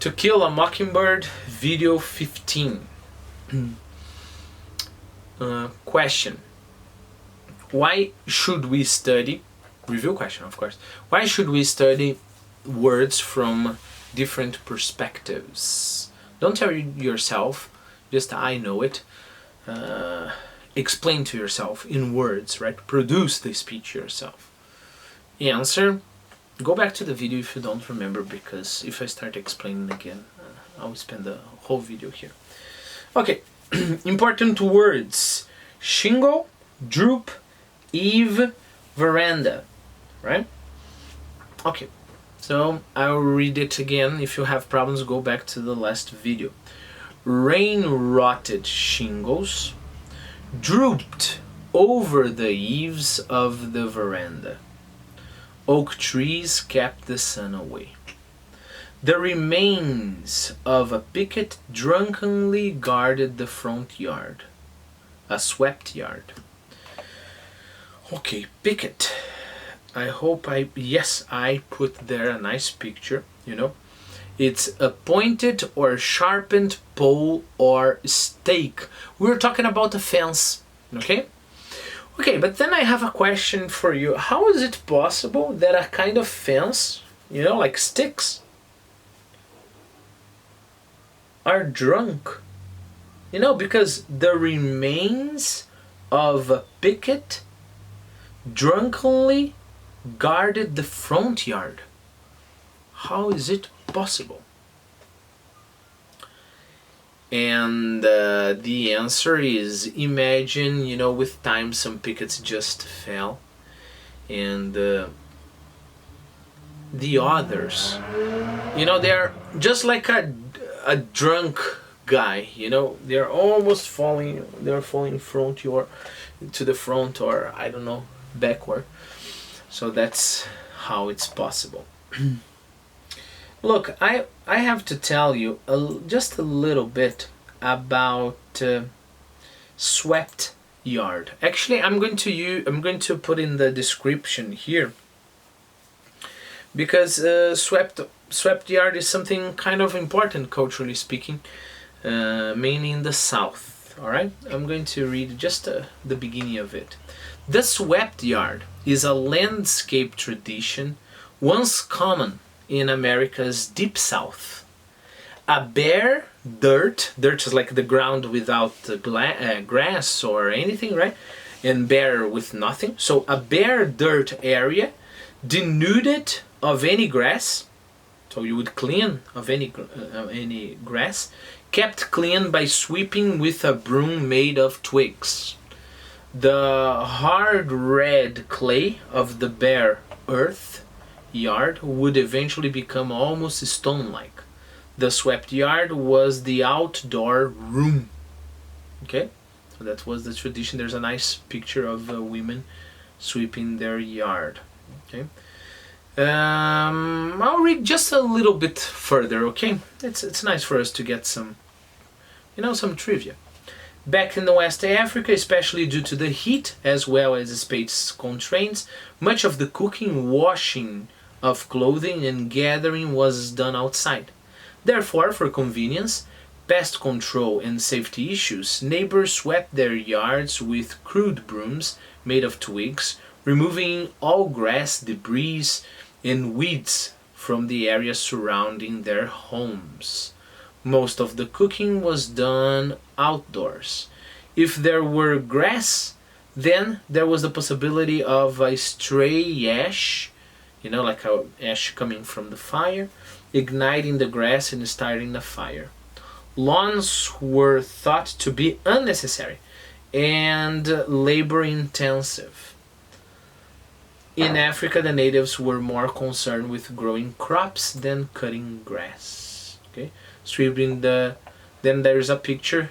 To Kill a Mockingbird, video 15. Question. Why should we study, review question of course, why should we study words from different perspectives? Don't tell yourself, just I know it. Explain to yourself in words, right? Produce the speech yourself. Answer. Go back to the video if you don't remember, because if I start explaining again, I'll spend the whole video here. Okay, important words. Shingle, droop, eave, veranda, right? Okay, so I'll read it again. If you have problems, go back to the last video. Rain-rotted shingles, drooped over the eaves of the veranda. Oak trees kept the sun away. The remains of a picket drunkenly guarded the front yard. A swept yard. Okay, picket. I hope yes, I put there a nice picture, you know. It's a pointed or sharpened pole or stake. We're talking about a fence, okay? Okay, but then I have a question for you. How is it possible that a kind of fence, you know, like sticks, are drunk? You know, because the remains of a picket drunkenly guarded the front yard. How is it possible? And the answer is, imagine, you know, with time some pickets just fell, and the others, you know, they're just like a drunk guy, you know, they're almost falling, they're falling to the front, or I don't know, backward. So that's how it's possible. Look, I have to tell you just a little bit about swept yard. Actually, I'm going to put in the description here, because swept yard is something kind of important culturally speaking, mainly in the South. All right, I'm going to read just the beginning of it. The swept yard is a landscape tradition once common in America's deep South. A bare dirt is like the ground without grass or anything, right? And bare with nothing. So a bare dirt area denuded of any grass, so you would clean of any grass, kept clean by sweeping with a broom made of twigs. The hard red clay of the bare earth yard would eventually become almost stone-like. The swept yard was the outdoor room. Okay, so that was the tradition. There's a nice picture of women sweeping their yard. Okay, I'll read just a little bit further. Okay, it's nice for us to get some, you know, some trivia. Back in the West Africa, especially due to the heat as well as space constraints, much of the cooking, washing of clothing and gathering was done outside. Therefore, for convenience, pest control and safety issues, neighbors swept their yards with crude brooms made of twigs, removing all grass, debris, and weeds from the area surrounding their homes. Most of the cooking was done outdoors. If there were grass, then there was the possibility of a stray ash, you know, like a ash coming from the fire, igniting the grass and starting the fire. Lawns were thought to be unnecessary and labor-intensive. In Africa, the natives were more concerned with growing crops than cutting grass. Okay, then there's a picture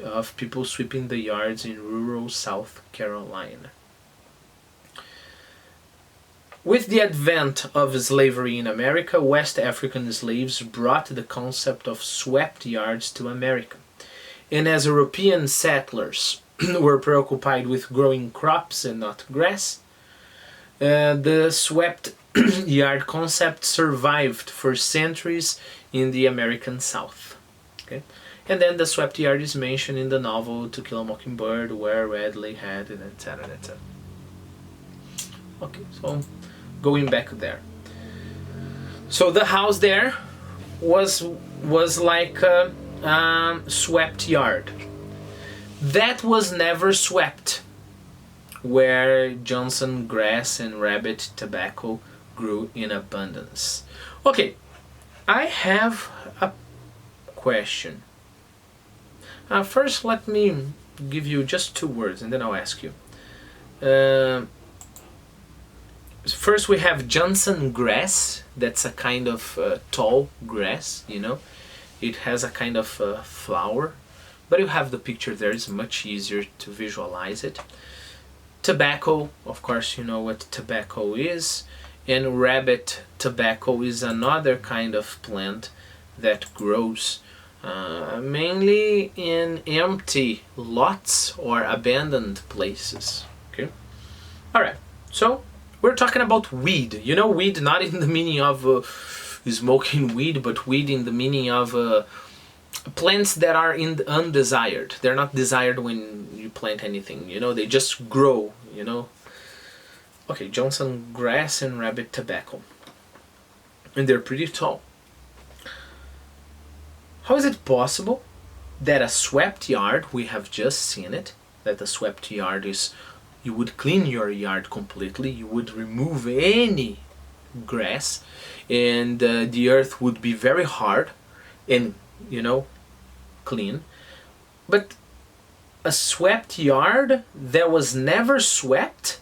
of people sweeping the yards in rural South Carolina. With the advent of slavery in America, West African slaves brought the concept of swept yards to America. And as European settlers were preoccupied with growing crops and not grass, the swept yard concept survived for centuries in the American South. Okay, and then the swept yard is mentioned in the novel To Kill a Mockingbird, where Radley had it, etc., etc. Okay, so going back there. So the house there was like a swept yard. That was never swept, where Johnson grass and rabbit tobacco grew in abundance. Okay, I have a question. First, let me give you just 2 words, and then I'll ask you. First, we have Johnson grass. That's a kind of tall grass, you know. It has a kind of flower, but you have the picture there. It's much easier to visualize it. Tobacco, of course, you know what tobacco is. And rabbit tobacco is another kind of plant that grows mainly in empty lots or abandoned places. Okay. All right. So we're talking about weed. You know, weed not in the meaning of smoking weed, but weed in the meaning of plants that are undesired. They're not desired when you plant anything. You know, they just grow. You know. Okay, Johnson grass and rabbit tobacco. And they're pretty tall. How is it possible that a swept yard, we have just seen it, that a swept yard is, you would clean your yard completely, you would remove any grass, and the earth would be very hard and, you know, clean. But a swept yard that was never swept,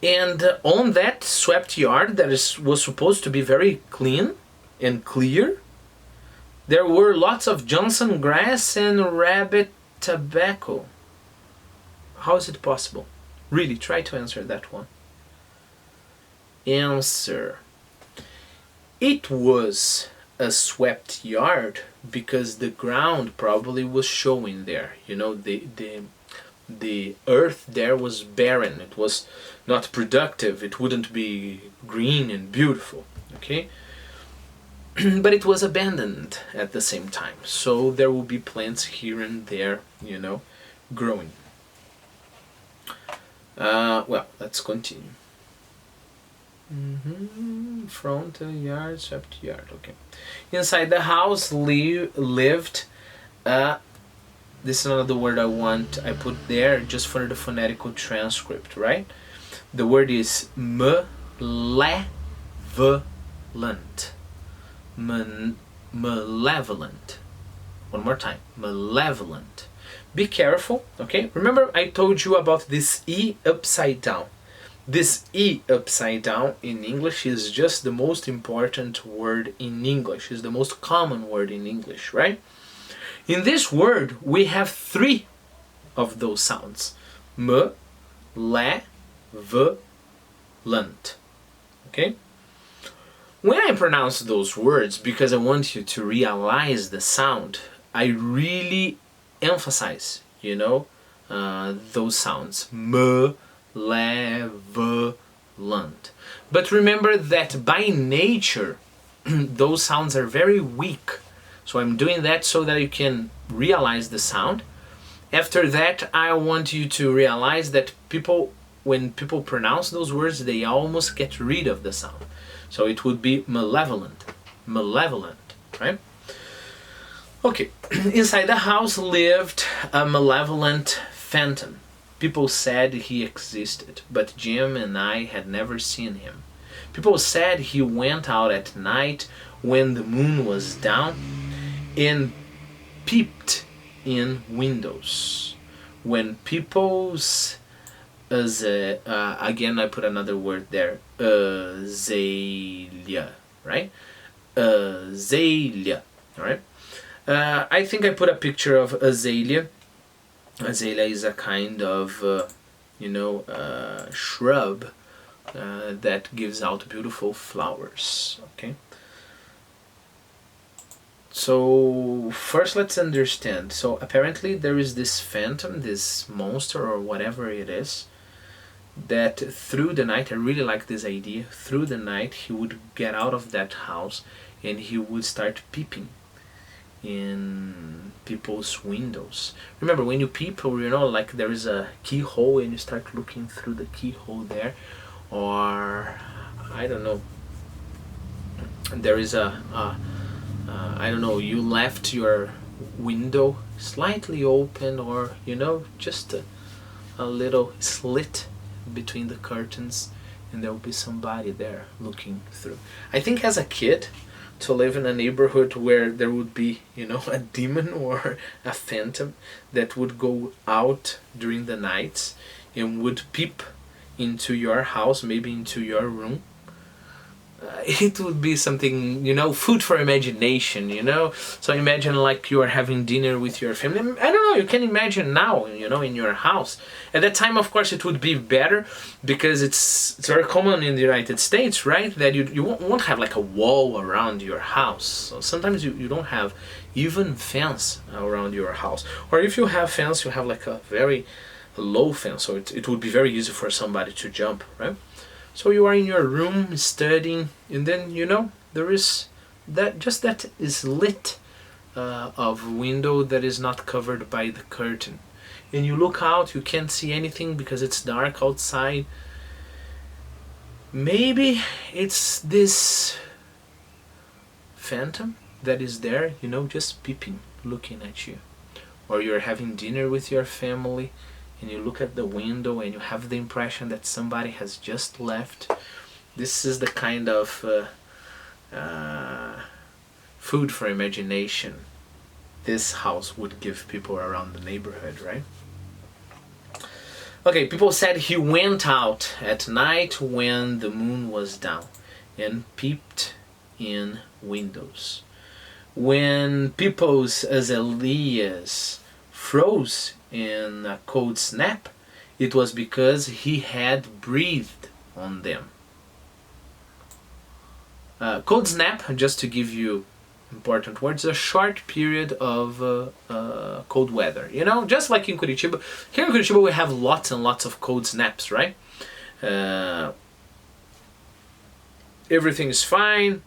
and on that swept yard that was supposed to be very clean and clear, there were lots of Johnson grass and rabbit tobacco. How is it possible? Really, try to answer that one. Answer. It was a swept yard because the ground probably was showing there. You know, the earth there was barren. It was not productive. It wouldn't be green and beautiful. Okay. But it was abandoned at the same time, so there will be plants here and there, you know, growing. Well, let's continue. Front yard, swept yard. Okay. Inside the house lived. This is another word I put there just for the phonetical transcript, right? The word is malevolent. Malevolent. One more time. Malevolent. Be careful, okay? Remember I told you about this E upside down. This E upside down in English is just the most important word in English. It's the most common word in English, right? In this word, we have 3 of those sounds. M, le, v, lent. Okay? When I pronounce those words, because I want you to realize the sound, I really emphasize, you know, those sounds. M, le, v, lent. But remember that by nature, those sounds are very weak. So I'm doing that so that you can realize the sound. After that, I want you to realize that when people pronounce those words, they almost get rid of the sound. So it would be malevolent. Malevolent, right? Okay, inside the house lived a malevolent phantom. People said he existed, but Jem and I had never seen him. People said he went out at night when the moon was down and peeped in windows. When people's again I put another word there, azaleas, right? Azaleas, right? I think I put a picture of azalea. Azalea is a kind of shrub that gives out beautiful flowers. Okay. So first let's understand. So apparently there is this phantom, this monster or whatever it is, that through the night, I really like this idea, through the night he would get out of that house and he would start peeping in people's windows. Remember, when you peep, you know, like there is a keyhole and you start looking through the keyhole there, or I don't know, there is I don't know, you left your window slightly open, or you know, just a little slit between the curtains, and there will be somebody there looking through. I think as a kid, to live in a neighborhood where there would be, you know, a demon or a phantom that would go out during the nights and would peep into your house, maybe into your room, it would be something, you know, food for imagination, you know. So imagine like you are having dinner with your family. I don't know, you can imagine now, you know, in your house. At that time, of course, it would be better because it's very common in the United States, right, that you won't have like a wall around your house. So sometimes you don't have even fence around your house. Or if you have fence, you have like a very low fence, so it would be very easy for somebody to jump, right? So you are in your room studying, and then, you know, there is that is lit of window that is not covered by the curtain, and you look out, you can't see anything because it's dark outside. Maybe it's this phantom that is there, you know, just peeping, looking at you. Or you're having dinner with your family and you look at the window and you have the impression that somebody has just left. This is the kind of food for imagination this house would give people around the neighborhood, right? Okay, people said he went out at night when the moon was down and peeped in windows. When people's azaleas froze in a cold snap, it was because he had breathed on them. Cold snap, just to give you important words, a short period of cold weather. You know, just like in Curitiba. Here in Curitiba we have lots and lots of cold snaps, right? Everything is fine.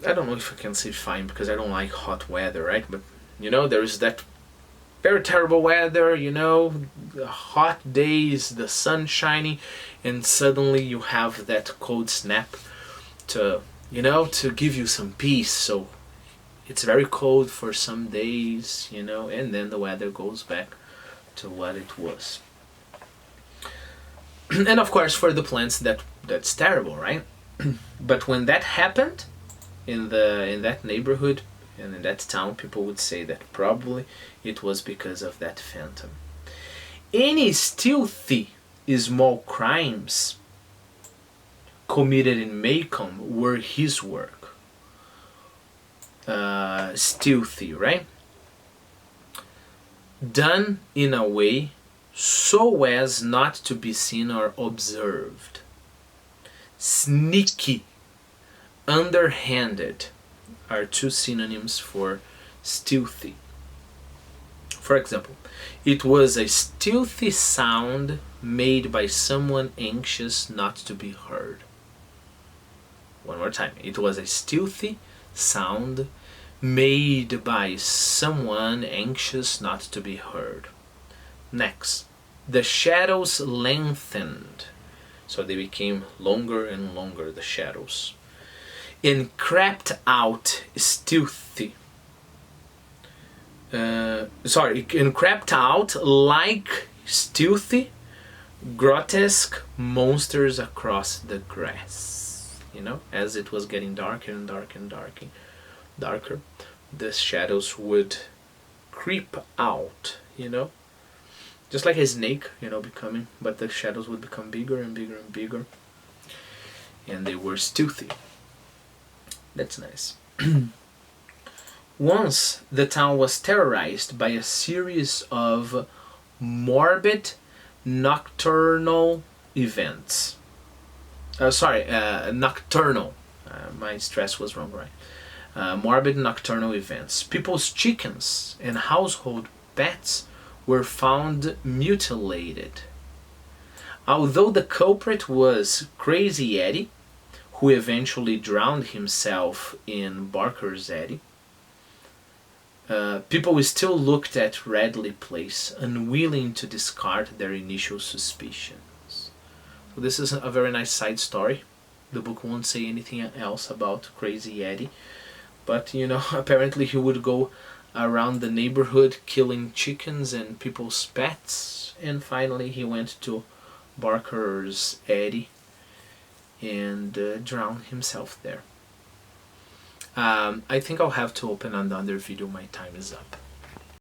I don't know if I can say fine because I don't like hot weather, right? But, you know, there is that very terrible weather, you know, hot days, the sun shining, and suddenly you have that cold snap to, you know, to give you some peace. So it's very cold for some days, you know, and then the weather goes back to what it was. And of course for the plants that's terrible, right? But when that happened in that neighborhood and in that town, people would say that probably it was because of that phantom. Any stealthy small crimes committed in Maycomb were his work. Stealthy, right? Done in a way so as not to be seen or observed. Sneaky, underhanded are two synonyms for stealthy. For example, it was a stealthy sound made by someone anxious not to be heard. One more time. It was a stealthy sound made by someone anxious not to be heard. Next, the shadows lengthened. So they became longer and longer, the shadows. And crept out stealthy. And crept out like stealthy, grotesque monsters across the grass. You know, as it was getting darker and darker and darker, the shadows would creep out, you know, just like a snake, you know, becoming, but the shadows would become bigger and bigger and bigger, and they were stealthy. That's nice. Once the town was terrorized by a series of morbid nocturnal events. Nocturnal. My stress was wrong, right? Morbid nocturnal events. People's chickens and household pets were found mutilated. Although the culprit was Crazy Addie, who eventually drowned himself in Barker's Eddy, people still looked at Radley Place, unwilling to discard their initial suspicions. So this is a very nice side story. The book won't say anything else about Crazy Addie, but you know, apparently he would go around the neighborhood killing chickens and people's pets, and finally he went to Barker's Eddy and drowned himself there. I think I'll have to open another video. My time is up.